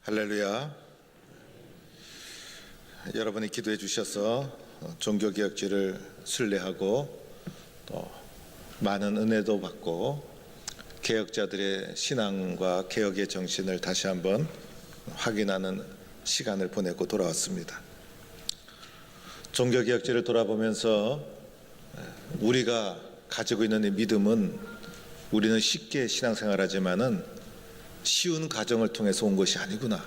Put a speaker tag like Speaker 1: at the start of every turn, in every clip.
Speaker 1: 할렐루야. 여러분이 기도해 주셔서 종교개혁주의를 순례하고 또 많은 은혜도 받고 개혁자들의 신앙과 개혁의 정신을 다시 한번 확인하는 시간을 보내고 돌아왔습니다. 종교개혁주의를 돌아보면서 우리가 가지고 있는 이 믿음은 우리는 쉽게 신앙생활하지만은 쉬운 과정을 통해서 온 것이 아니구나.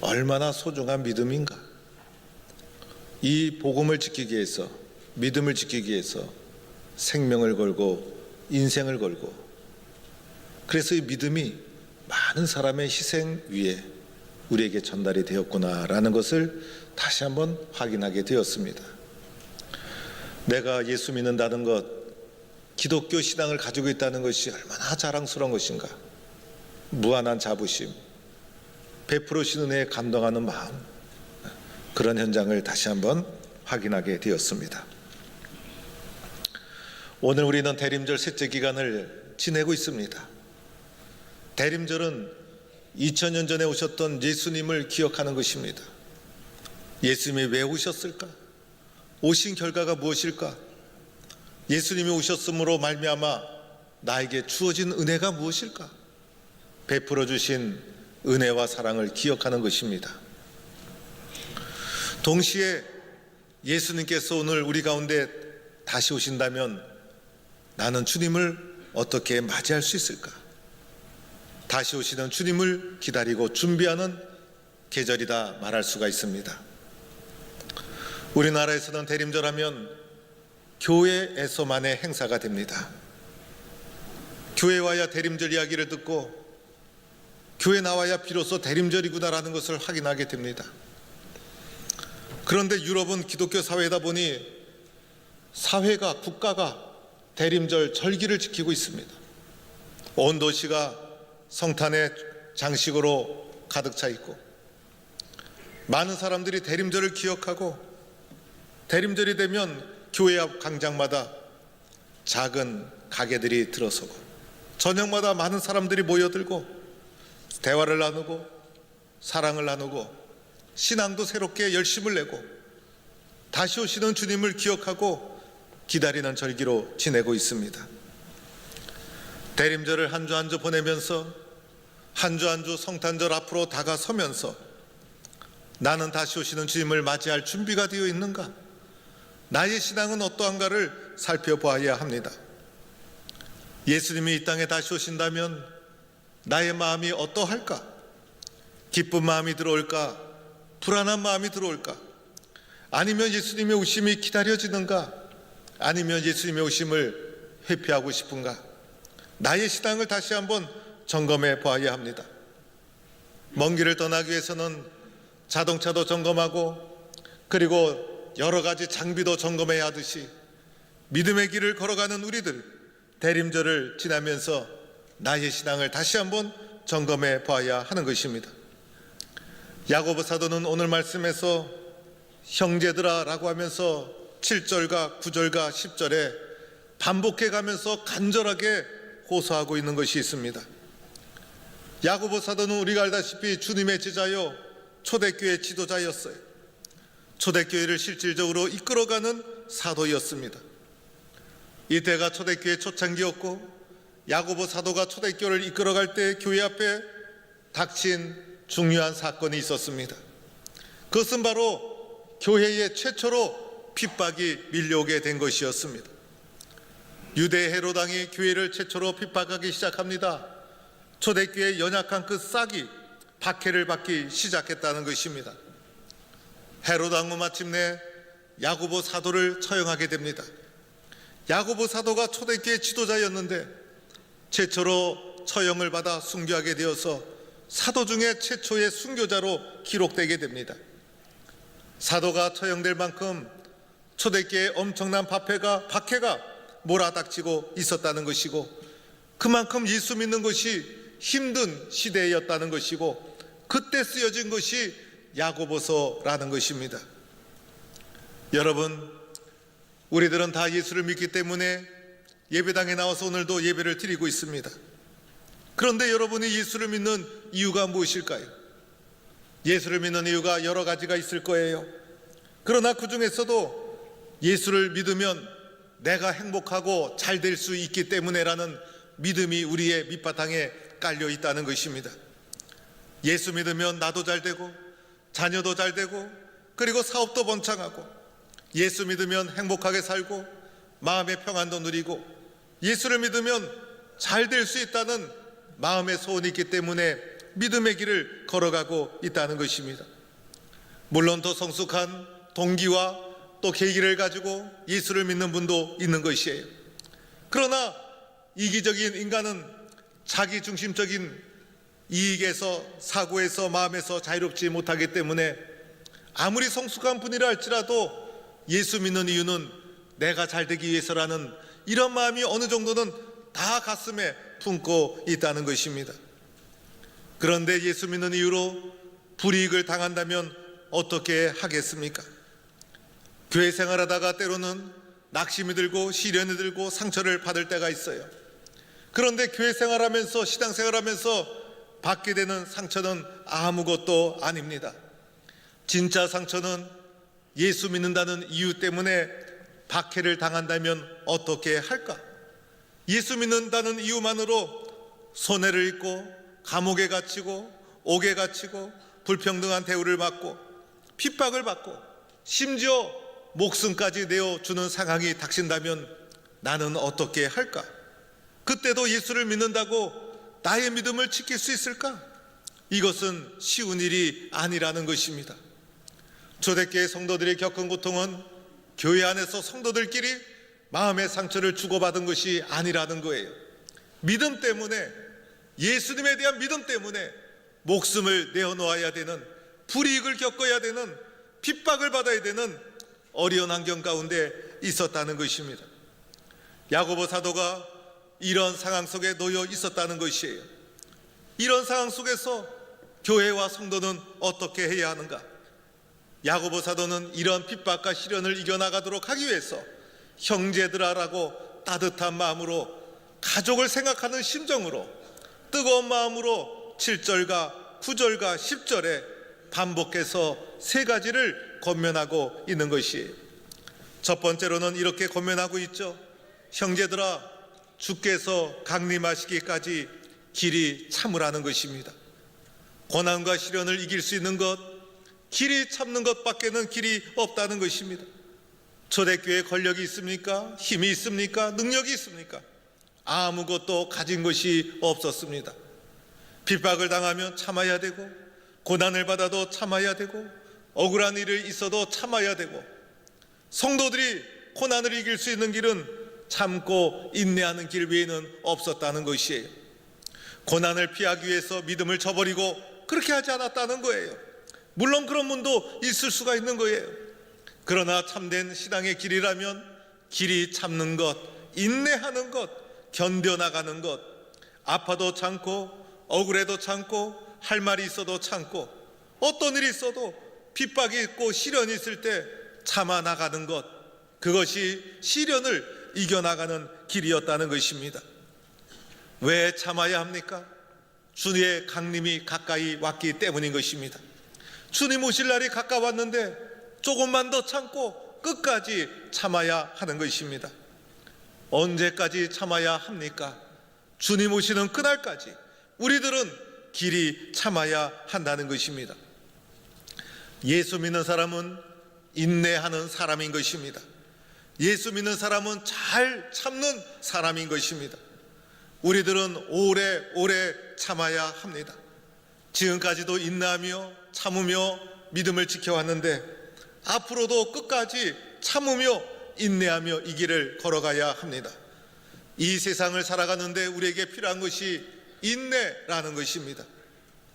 Speaker 1: 얼마나 소중한 믿음인가. 이 복음을 지키기 위해서, 믿음을 지키기 위해서 생명을 걸고 인생을 걸고, 그래서 이 믿음이 많은 사람의 희생 위에 우리에게 전달이 되었구나라는 것을 다시 한번 확인하게 되었습니다. 내가 예수 믿는다는 것, 기독교 신앙을 가지고 있다는 것이 얼마나 자랑스러운 것인가. 무한한 자부심, 베풀으신 은혜에 감동하는 마음, 그런 현장을 다시 한번 확인하게 되었습니다. 오늘 우리는 대림절 셋째 기간을 지내고 있습니다. 대림절은 2000년 전에 오셨던 예수님을 기억하는 것입니다. 예수님이 왜 오셨을까? 오신 결과가 무엇일까? 예수님이 오셨으므로 말미암아 나에게 주어진 은혜가 무엇일까? 베풀어 주신 은혜와 사랑을 기억하는 것입니다. 동시에 예수님께서 오늘 우리 가운데 다시 오신다면 나는 주님을 어떻게 맞이할 수 있을까? 다시 오시는 주님을 기다리고 준비하는 계절이다 말할 수가 있습니다. 우리나라에서는 대림절하면 교회에서만의 행사가 됩니다. 교회 와야 대림절 이야기를 듣고 교회 나와야 비로소 대림절이구나라는 것을 확인하게 됩니다. 그런데 유럽은 기독교 사회이다 보니 사회가, 국가가 대림절 절기를 지키고 있습니다. 온 도시가 성탄의 장식으로 가득 차 있고 많은 사람들이 대림절을 기억하고 대림절이 되면 교회 앞 광장마다 작은 가게들이 들어서고 저녁마다 많은 사람들이 모여들고 대화를 나누고 사랑을 나누고 신앙도 새롭게 열심을 내고 다시 오시는 주님을 기억하고 기다리는 절기로 지내고 있습니다. 대림절을 한 주 한 주 보내면서 한 주 한 주 성탄절 앞으로 다가서면서 나는 다시 오시는 주님을 맞이할 준비가 되어 있는가? 나의 신앙은 어떠한가를 살펴보아야 합니다. 예수님이 이 땅에 다시 오신다면 나의 마음이 어떠할까? 기쁜 마음이 들어올까? 불안한 마음이 들어올까? 아니면 예수님의 오심이 기다려지는가? 아니면 예수님의 오심을 회피하고 싶은가? 나의 신앙을 다시 한번 점검해 보아야 합니다. 먼 길을 떠나기 위해서는 자동차도 점검하고 그리고 여러 가지 장비도 점검해야 하듯이 믿음의 길을 걸어가는 우리들, 대림절을 지나면서 나의 신앙을 다시 한번 점검해 봐야 하는 것입니다. 야고보 사도는 오늘 말씀에서 형제들아 라고 하면서 7절과 9절과 10절에 반복해 가면서 간절하게 호소하고 있는 것이 있습니다. 야고보 사도는 우리가 알다시피 주님의 제자요 초대교회 지도자였어요. 초대교회를 실질적으로 이끌어가는 사도였습니다. 이때가 초대교회 초창기였고 야고보 사도가 초대교회를 이끌어갈 때 교회 앞에 닥친 중요한 사건이 있었습니다. 그것은 바로 교회에 최초로 핍박이 밀려오게 된 것이었습니다. 유대 헤롯 왕이 교회를 최초로 핍박하기 시작합니다. 초대교회의 연약한 그 싹이 박해를 받기 시작했다는 것입니다. 헤롯 왕은 마침내 야고보 사도를 처형하게 됩니다. 야고보 사도가 초대교회 지도자였는데 최초로 처형을 받아 순교하게 되어서 사도 중에 최초의 순교자로 기록되게 됩니다. 사도가 처형될 만큼 초대교회에 엄청난 박해가 몰아닥치고 있었다는 것이고 그만큼 예수 믿는 것이 힘든 시대였다는 것이고 그때 쓰여진 것이 야고보서라는 것입니다. 여러분, 우리들은 다 예수를 믿기 때문에 예배당에 나와서 오늘도 예배를 드리고 있습니다. 그런데 여러분이 예수를 믿는 이유가 무엇일까요? 예수를 믿는 이유가 여러 가지가 있을 거예요. 그러나 그 중에서도 예수를 믿으면 내가 행복하고 잘 될 수 있기 때문에라는 믿음이 우리의 밑바탕에 깔려 있다는 것입니다. 예수 믿으면 나도 잘 되고 자녀도 잘 되고 그리고 사업도 번창하고, 예수 믿으면 행복하게 살고 마음의 평안도 누리고, 예수를 믿으면 잘 될 수 있다는 마음의 소원이 있기 때문에 믿음의 길을 걸어가고 있다는 것입니다. 물론 더 성숙한 동기와 또 계기를 가지고 예수를 믿는 분도 있는 것이에요. 그러나 이기적인 인간은 자기 중심적인 이익에서, 사고에서, 마음에서 자유롭지 못하기 때문에 아무리 성숙한 분이라 할지라도 예수 믿는 이유는 내가 잘 되기 위해서라는 이런 마음이 어느 정도는 다 가슴에 품고 있다는 것입니다. 그런데 예수 믿는 이유로 불이익을 당한다면 어떻게 하겠습니까? 교회 생활하다가 때로는 낙심이 들고 시련이 들고 상처를 받을 때가 있어요. 그런데 교회 생활하면서, 신앙 생활하면서 받게 되는 상처는 아무것도 아닙니다. 진짜 상처는 예수 믿는다는 이유 때문에 박해를 당한다면 어떻게 할까? 예수 믿는다는 이유만으로 손해를 입고 감옥에 갇히고 옥에 갇히고 불평등한 대우를 받고 핍박을 받고 심지어 목숨까지 내어주는 상황이 닥친다면 나는 어떻게 할까? 그때도 예수를 믿는다고 나의 믿음을 지킬 수 있을까? 이것은 쉬운 일이 아니라는 것입니다. 초대교회 성도들이 겪은 고통은 교회 안에서 성도들끼리 마음의 상처를 주고받은 것이 아니라는 거예요. 믿음 때문에, 예수님에 대한 믿음 때문에 목숨을 내어놓아야 되는, 불이익을 겪어야 되는, 핍박을 받아야 되는 어려운 환경 가운데 있었다는 것입니다. 야고보 사도가 이런 상황 속에 놓여 있었다는 것이에요. 이런 상황 속에서 교회와 성도는 어떻게 해야 하는가? 야고보 사도는 이런 핍박과 시련을 이겨나가도록 하기 위해서 형제들아라고 따뜻한 마음으로, 가족을 생각하는 심정으로, 뜨거운 마음으로 7절과 9절과 10절에 반복해서 세 가지를 권면하고 있는 것이에요. 첫 번째로는 이렇게 권면하고 있죠. 형제들아, 주께서 강림하시기까지 길이 참으라는 것입니다. 고난과 시련을 이길 수 있는 것, 길이 참는 것밖에는 길이 없다는 것입니다. 초대교회에 권력이 있습니까? 힘이 있습니까? 능력이 있습니까? 아무것도 가진 것이 없었습니다. 핍박을 당하면 참아야 되고, 고난을 받아도 참아야 되고, 억울한 일이 있어도 참아야 되고, 성도들이 고난을 이길 수 있는 길은 참고 인내하는 길 외에는 없었다는 것이에요. 고난을 피하기 위해서 믿음을 저버리고 그렇게 하지 않았다는 거예요. 물론 그런 분도 있을 수가 있는 거예요. 그러나 참된 신앙의 길이라면 길이 참는 것, 인내하는 것, 견뎌나가는 것, 아파도 참고 억울해도 참고 할 말이 있어도 참고 어떤 일이 있어도 핍박이 있고 시련이 있을 때 참아나가는 것, 그것이 시련을 이겨나가는 길이었다는 것입니다. 왜 참아야 합니까? 주의 강림이 가까이 왔기 때문인 것입니다. 주님 오실 날이 가까웠는데 조금만 더 참고 끝까지 참아야 하는 것입니다. 언제까지 참아야 합니까? 주님 오시는 그날까지 우리들은 길이 참아야 한다는 것입니다. 예수 믿는 사람은 인내하는 사람인 것입니다. 예수 믿는 사람은 잘 참는 사람인 것입니다. 우리들은 오래오래 참아야 합니다. 지금까지도 인내하며 참으며 믿음을 지켜왔는데 앞으로도 끝까지 참으며 인내하며 이 길을 걸어가야 합니다. 이 세상을 살아가는데 우리에게 필요한 것이 인내라는 것입니다.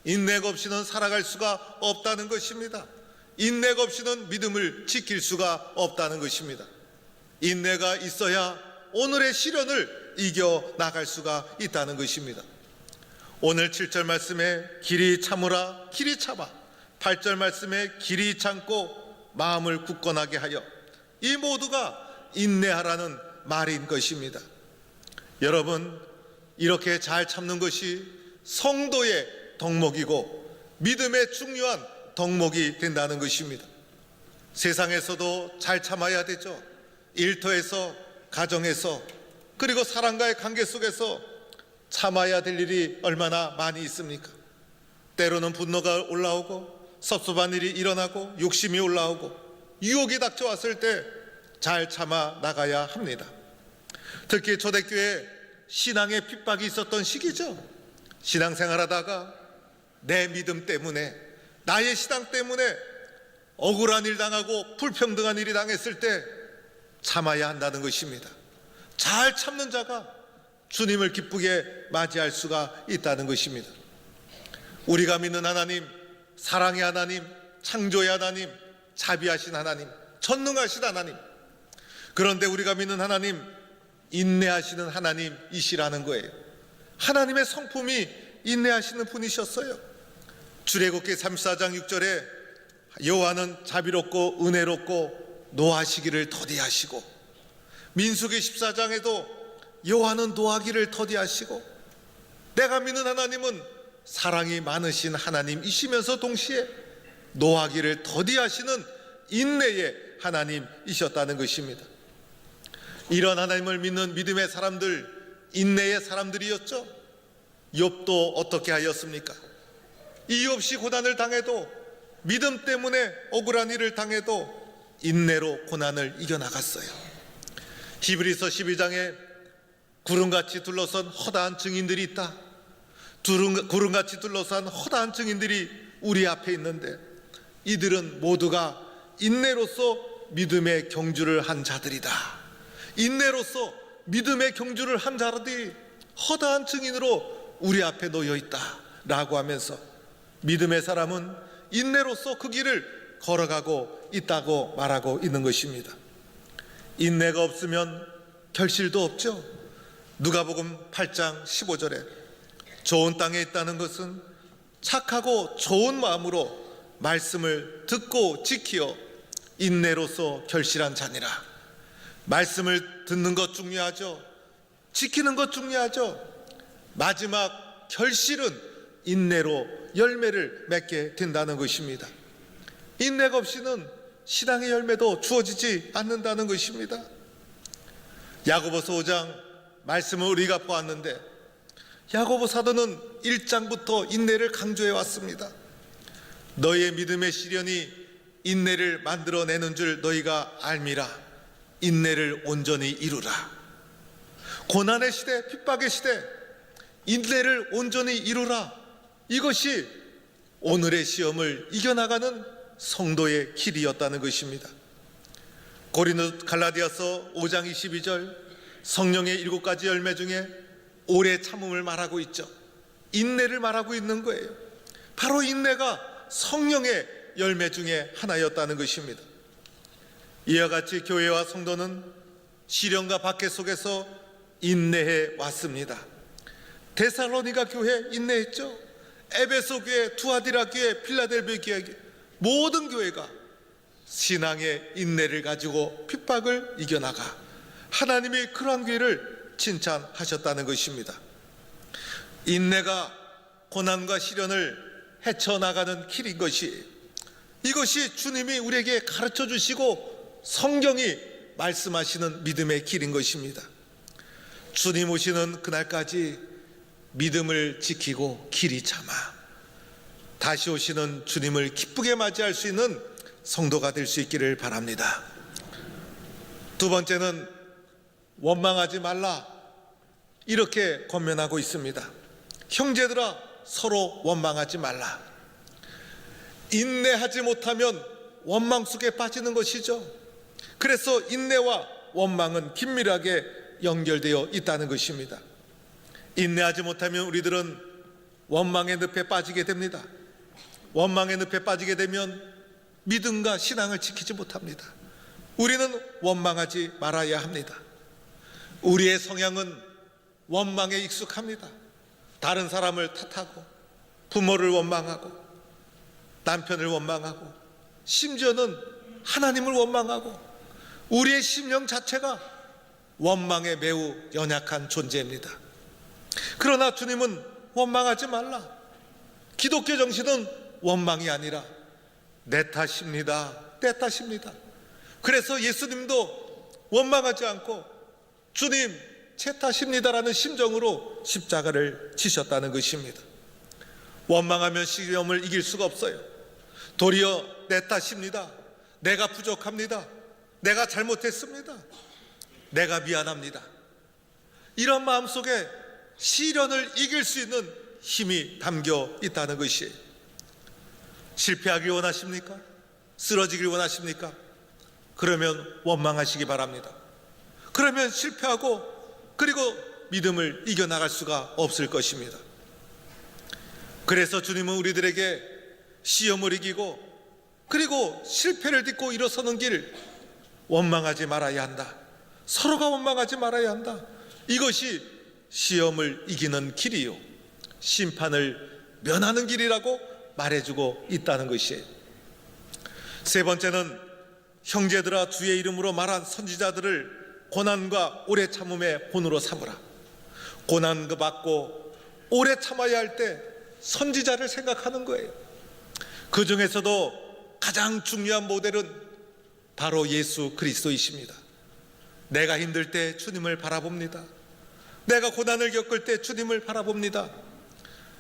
Speaker 1: 인내가 없이는 살아갈 수가 없다는 것입니다. 인내가 없이는 믿음을 지킬 수가 없다는 것입니다. 인내가 있어야 오늘의 시련을 이겨나갈 수가 있다는 것입니다. 오늘 7절 말씀에 길이 참으라, 길이 참아, 8절 말씀에 길이 참고 마음을 굳건하게 하여, 이 모두가 인내하라는 말인 것입니다. 여러분, 이렇게 잘 참는 것이 성도의 덕목이고 믿음의 중요한 덕목이 된다는 것입니다. 세상에서도 잘 참아야 되죠. 일터에서, 가정에서, 그리고 사람과의 관계 속에서 참아야 될 일이 얼마나 많이 있습니까? 때로는 분노가 올라오고 섭섭한 일이 일어나고 욕심이 올라오고 유혹이 닥쳐왔을 때 잘 참아 나가야 합니다. 특히 초대교회에 신앙의 핍박이 있었던 시기죠. 신앙생활하다가 내 믿음 때문에, 나의 신앙 때문에 억울한 일 당하고 불평등한 일이 당했을 때 참아야 한다는 것입니다. 잘 참는 자가 주님을 기쁘게 맞이할 수가 있다는 것입니다. 우리가 믿는 하나님, 사랑의 하나님, 창조의 하나님, 자비하신 하나님, 전능하신 하나님, 그런데 우리가 믿는 하나님, 인내하시는 하나님이시라는 거예요. 하나님의 성품이 인내하시는 분이셨어요. 출애굽기 34장 6절에 여호와는 자비롭고 은혜롭고 노하시기를 더디하시고, 민수기 14장에도 여호와는 노하기를 더디하시고, 내가 믿는 하나님은 사랑이 많으신 하나님이시면서 동시에 노하기를 더디하시는 인내의 하나님이셨다는 것입니다. 이런 하나님을 믿는 믿음의 사람들, 인내의 사람들이었죠. 욥도 어떻게 하였습니까? 이유 없이 고난을 당해도, 믿음 때문에 억울한 일을 당해도 인내로 고난을 이겨나갔어요. 히브리서 12장에 구름같이 둘러선 허다한 증인들이 있다. 구름같이 둘러싼 허다한 증인들이 우리 앞에 있는데, 이들은 모두가 인내로서 믿음의 경주를 한 자들이다. 인내로서 믿음의 경주를 한 자들이 허다한 증인으로 우리 앞에 놓여 있다 라고 하면서 믿음의 사람은 인내로서 그 길을 걸어가고 있다고 말하고 있는 것입니다. 인내가 없으면 결실도 없죠. 누가복음 8장 15절에 좋은 땅에 있다는 것은 착하고 좋은 마음으로 말씀을 듣고 지키어 인내로서 결실한 자니라. 말씀을 듣는 것 중요하죠. 지키는 것 중요하죠. 마지막 결실은 인내로 열매를 맺게 된다는 것입니다. 인내가 없이는 신앙의 열매도 주어지지 않는다는 것입니다. 야고보서 5장 말씀을 우리가 보았는데, 야고보 사도는 1장부터 인내를 강조해 왔습니다. 너희의 믿음의 시련이 인내를 만들어내는 줄 너희가 알미라. 인내를 온전히 이루라. 고난의 시대, 핍박의 시대, 인내를 온전히 이루라. 이것이 오늘의 시험을 이겨나가는 성도의 길이었다는 것입니다. 갈라디아서 5장 22절, 성령의 7가지 열매 중에 오래 참음을 말하고 있죠. 인내를 말하고 있는 거예요. 바로 인내가 성령의 열매 중에 하나였다는 것입니다. 이와 같이 교회와 성도는 시련과 박해 속에서 인내해 왔습니다. 데살로니가 교회 인내했죠. 에베소 교회, 투아디라 교회, 필라델비아 교회, 모든 교회가 신앙의 인내를 가지고 핍박을 이겨나가 하나님의 그러한 교회를 칭찬하셨다는 것입니다. 인내가 고난과 시련을 헤쳐나가는 길인 것이, 이것이 주님이 우리에게 가르쳐 주시고 성경이 말씀하시는 믿음의 길인 것입니다. 주님 오시는 그날까지 믿음을 지키고 길이 참아 다시 오시는 주님을 기쁘게 맞이할 수 있는 성도가 될 수 있기를 바랍니다. 두 번째는 원망하지 말라, 이렇게 권면하고 있습니다. 형제들아, 서로 원망하지 말라. 인내하지 못하면 원망 속에 빠지는 것이죠. 그래서 인내와 원망은 긴밀하게 연결되어 있다는 것입니다. 인내하지 못하면 우리들은 원망의 늪에 빠지게 됩니다. 원망의 늪에 빠지게 되면 믿음과 신앙을 지키지 못합니다. 우리는 원망하지 말아야 합니다. 우리의 성향은 원망에 익숙합니다. 다른 사람을 탓하고, 부모를 원망하고, 남편을 원망하고, 심지어는 하나님을 원망하고, 우리의 심령 자체가 원망에 매우 연약한 존재입니다. 그러나 주님은 원망하지 말라. 기독교 정신은 원망이 아니라 내 탓입니다. 내 탓입니다. 그래서 예수님도 원망하지 않고 주님 제 탓입니다라는 심정으로 십자가를 지셨다는 것입니다. 원망하면 시험을 이길 수가 없어요. 도리어 내 탓입니다. 내가 부족합니다. 내가 잘못했습니다. 내가 미안합니다. 이런 마음속에 시련을 이길 수 있는 힘이 담겨 있다는 것이에요. 실패하길 원하십니까? 쓰러지길 원하십니까? 그러면 원망하시기 바랍니다. 그러면 실패하고 그리고 믿음을 이겨나갈 수가 없을 것입니다. 그래서 주님은 우리들에게 시험을 이기고 그리고 실패를 딛고 일어서는 길, 원망하지 말아야 한다. 서로가 원망하지 말아야 한다. 이것이 시험을 이기는 길이요, 심판을 면하는 길이라고 말해주고 있다는 것이에요. 세 번째는 형제들아 주의 이름으로 말한 선지자들을 고난과 오래 참음의 본으로 삼으라. 고난 받고 오래 참아야 할 때 선지자를 생각하는 거예요. 그 중에서도 가장 중요한 모델은 바로 예수 그리스도이십니다. 내가 힘들 때 주님을 바라봅니다. 내가 고난을 겪을 때 주님을 바라봅니다.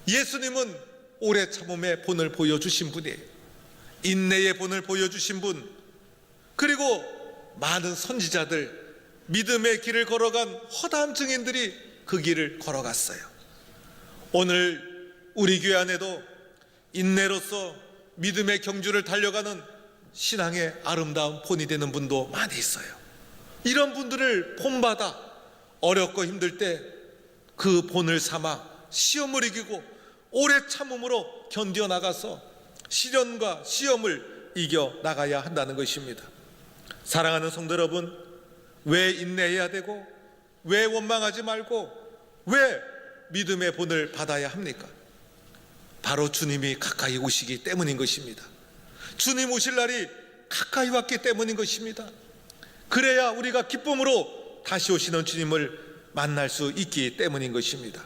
Speaker 1: 예수님은 오래 참음의 본을 보여주신 분이에요. 인내의 본을 보여주신 분, 그리고 많은 선지자들, 믿음의 길을 걸어간 허다한 증인들이 그 길을 걸어갔어요. 오늘 우리 교회 안에도 인내로서 믿음의 경주를 달려가는 신앙의 아름다운 본이 되는 분도 많이 있어요. 이런 분들을 본받아 어렵고 힘들 때 그 본을 삼아 시험을 이기고 오래 참음으로 견뎌나가서 시련과 시험을 이겨나가야 한다는 것입니다. 사랑하는 성도 여러분, 왜 인내해야 되고 왜 원망하지 말고 왜 믿음의 본을 받아야 합니까? 바로 주님이 가까이 오시기 때문인 것입니다. 주님 오실 날이 가까이 왔기 때문인 것입니다. 그래야 우리가 기쁨으로 다시 오시는 주님을 만날 수 있기 때문인 것입니다.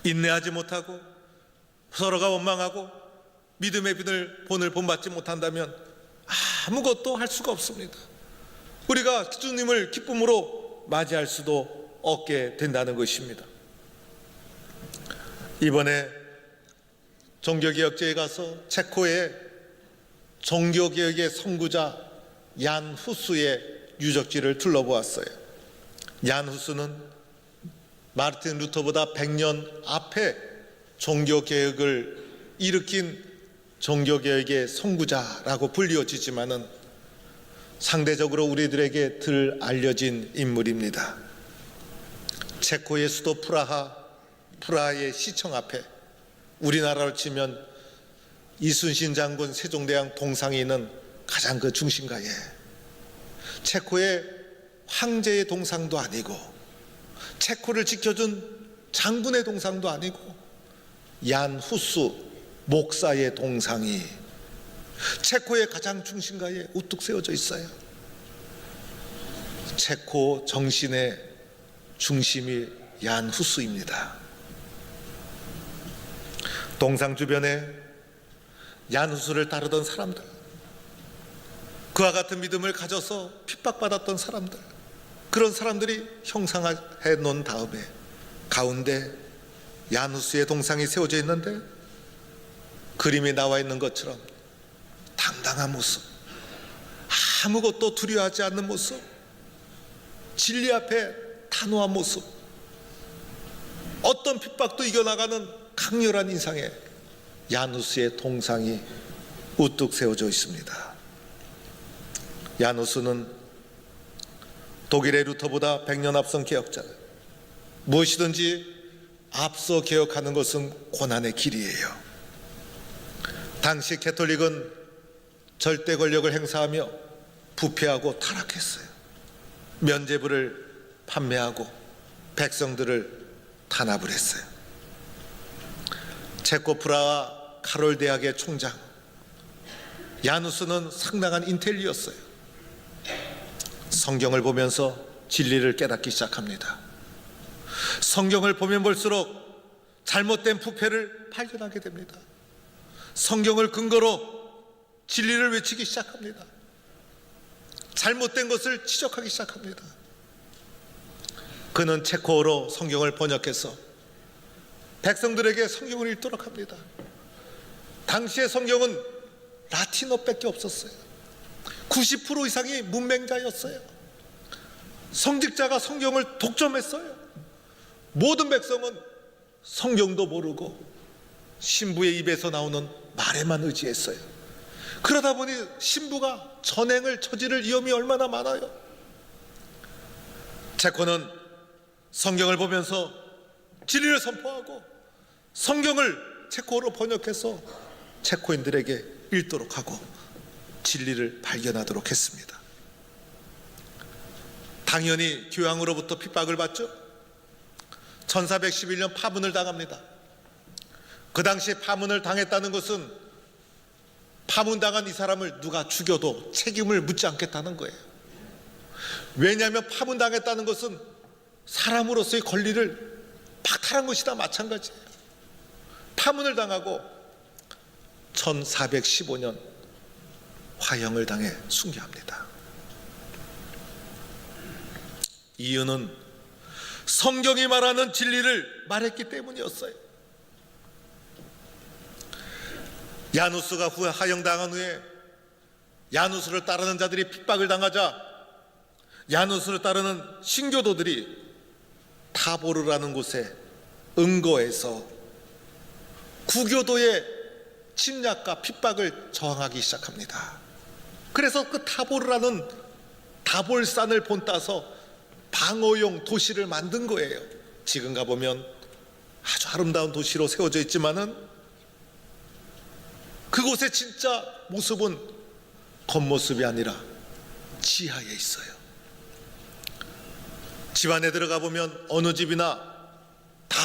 Speaker 1: 인내하지 못하고 서로가 원망하고 믿음의 본을 본받지 못한다면 아무것도 할 수가 없습니다. 우리가 주님을 기쁨으로 맞이할 수도 없게 된다는 것입니다. 이번에 종교개혁제에 가서 체코의 종교개혁의 선구자 얀 후스의 유적지를 둘러보았어요. 얀 후스는 마르틴 루터보다 100년 앞에 종교개혁을 일으킨 종교개혁의 선구자라고 불리워지지만은 상대적으로 우리들에게 덜 알려진 인물입니다. 체코의 수도 프라하의 시청 앞에 우리나라로 치면 이순신 장군 세종대왕 동상이 있는 가장 그 중심가에 체코의 황제의 동상도 아니고 체코를 지켜준 장군의 동상도 아니고 얀 후스 목사의 동상이 체코의 가장 중심가에 우뚝 세워져 있어요. 체코 정신의 중심이 얀 후스입니다. 동상 주변에 얀 후스를 따르던 사람들, 그와 같은 믿음을 가져서 핍박받았던 사람들, 그런 사람들이 형상화해 놓은 다음에 가운데 얀 후스의 동상이 세워져 있는데 그림이 나와 있는 것처럼 당당한 모습, 아무것도 두려워하지 않는 모습, 진리 앞에 단호한 모습, 어떤 핍박도 이겨나가는 강렬한 인상의 얀 후스의 동상이 우뚝 세워져 있습니다. 얀 후스는 독일의 루터보다 100년 앞선 개혁자, 무엇이든지 앞서 개혁하는 것은 고난의 길이에요. 당시 캐톨릭은 절대 권력을 행사하며 부패하고 타락했어요. 면죄부를 판매하고 백성들을 탄압을 했어요. 체코 프라하 카롤 대학의 총장 얀 후스는 상당한 인텔리였어요. 성경을 보면서 진리를 깨닫기 시작합니다. 성경을 보면 볼수록 잘못된 부패를 발견하게 됩니다. 성경을 근거로 진리를 외치기 시작합니다. 잘못된 것을 지적하기 시작합니다. 그는 체코어로 성경을 번역해서 백성들에게 성경을 읽도록 합니다. 당시의 성경은 라틴어밖에 없었어요. 90% 이상이 문맹자였어요. 성직자가 성경을 독점했어요. 모든 백성은 성경도 모르고 신부의 입에서 나오는 말에만 의지했어요. 그러다 보니 신부가 전행을 저지를 위험이 얼마나 많아요. 체코는 성경을 보면서 진리를 선포하고 성경을 체코어로 번역해서 체코인들에게 읽도록 하고 진리를 발견하도록 했습니다. 당연히 교황으로부터 핍박을 받죠. 1411년 파문을 당합니다. 그 당시에 파문을 당했다는 것은 파문당한 이 사람을 누가 죽여도 책임을 묻지 않겠다는 거예요. 왜냐하면 파문당했다는 것은 사람으로서의 권리를 박탈한 것이다 마찬가지예요. 파문을 당하고 1415년 화형을 당해 순교합니다. 이유는 성경이 말하는 진리를 말했기 때문이었어요. 야누스가 화형당한 후에 야누스를 따르는 자들이 핍박을 당하자 야누스를 따르는 신교도들이 타보르라는 곳에 응거해서 구교도의 침략과 핍박을 저항하기 시작합니다. 그래서 그 타보르라는 다볼산을 본따서 방어용 도시를 만든 거예요. 지금 가보면 아주 아름다운 도시로 세워져 있지만은 그곳의 진짜 모습은 겉모습이 아니라 지하에 있어요. 집 안에 들어가 보면 어느 집이나 다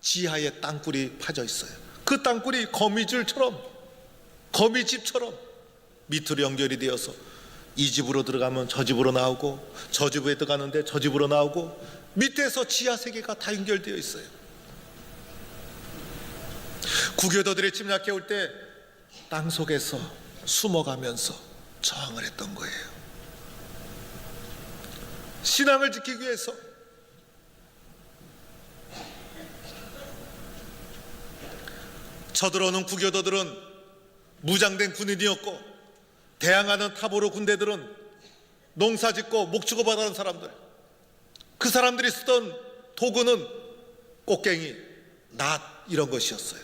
Speaker 1: 지하에 땅굴이 파져 있어요. 그 땅굴이 거미줄처럼, 거미집처럼 밑으로 연결이 되어서 이 집으로 들어가면 저 집으로 나오고 저 집에 들어가는데 저 집으로 나오고 밑에서 지하 세계가 다 연결되어 있어요. 구교도들이 침략해 올 때 땅속에서 숨어가면서 저항을 했던 거예요. 신앙을 지키기 위해서. 쳐들어오는 구교도들은 무장된 군인이었고 대항하는 타보르 군대들은 농사짓고 목축을 받아는 사람들, 그 사람들이 쓰던 도구는 꽃갱이, 낫 이런 것이었어요.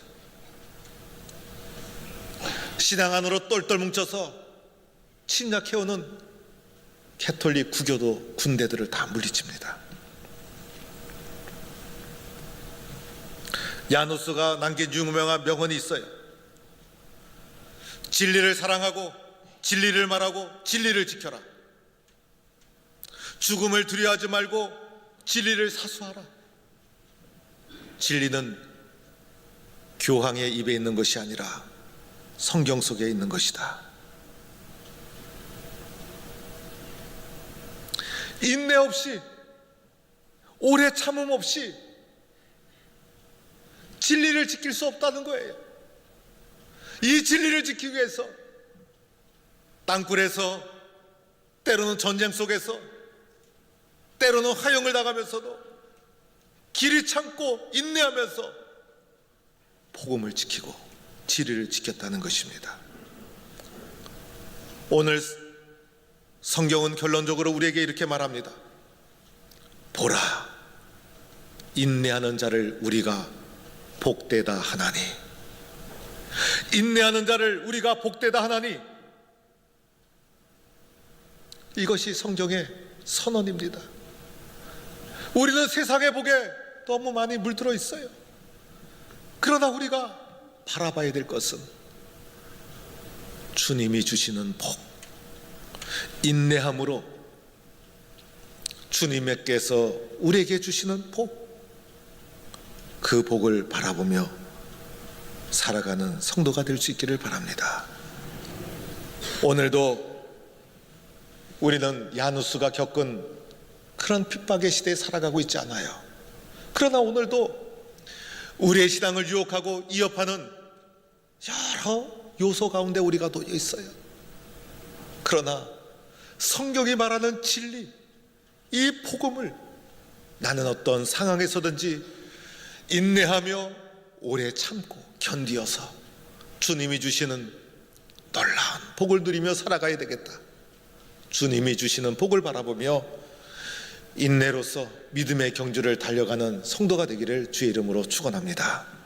Speaker 1: 신앙 안으로 똘똘 뭉쳐서 침략해오는 캐톨릭 구교도 군대들을 다 물리칩니다. 야누스가 남긴 유명한 명언이 있어요. 진리를 사랑하고 진리를 말하고 진리를 지켜라. 죽음을 두려워하지 말고 진리를 사수하라. 진리는 교황의 입에 있는 것이 아니라 성경 속에 있는 것이다. 인내 없이, 오래 참음 없이 진리를 지킬 수 없다는 거예요. 이 진리를 지키기 위해서 땅굴에서, 때로는 전쟁 속에서, 때로는 화형을 당하면서도 길이 참고 인내하면서 복음을 지키고 진리를 지켰다는 것입니다. 오늘 성경은 결론적으로 우리에게 이렇게 말합니다. 보라, 인내하는 자를 우리가 복되다 하나니, 인내하는 자를 우리가 복되다 하나니, 이것이 성경의 선언입니다. 우리는 세상의 복에 너무 많이 물들어 있어요. 그러나 우리가 바라봐야 될 것은 주님이 주시는 복, 인내함으로 주님께서 우리에게 주시는 복, 그 복을 바라보며 살아가는 성도가 될 수 있기를 바랍니다. 오늘도 우리는 야누스가 겪은 그런 핍박의 시대에 살아가고 있지 않아요. 그러나 오늘도 우리의 신앙을 유혹하고 위협하는 여러 요소 가운데 우리가 놓여 있어요. 그러나 성경이 말하는 진리, 이 복음을 나는 어떤 상황에서든지 인내하며 오래 참고 견디어서 주님이 주시는 놀라운 복을 누리며 살아가야 되겠다. 주님이 주시는 복을 바라보며 인내로서 믿음의 경주를 달려가는 성도가 되기를 주의 이름으로 축원합니다.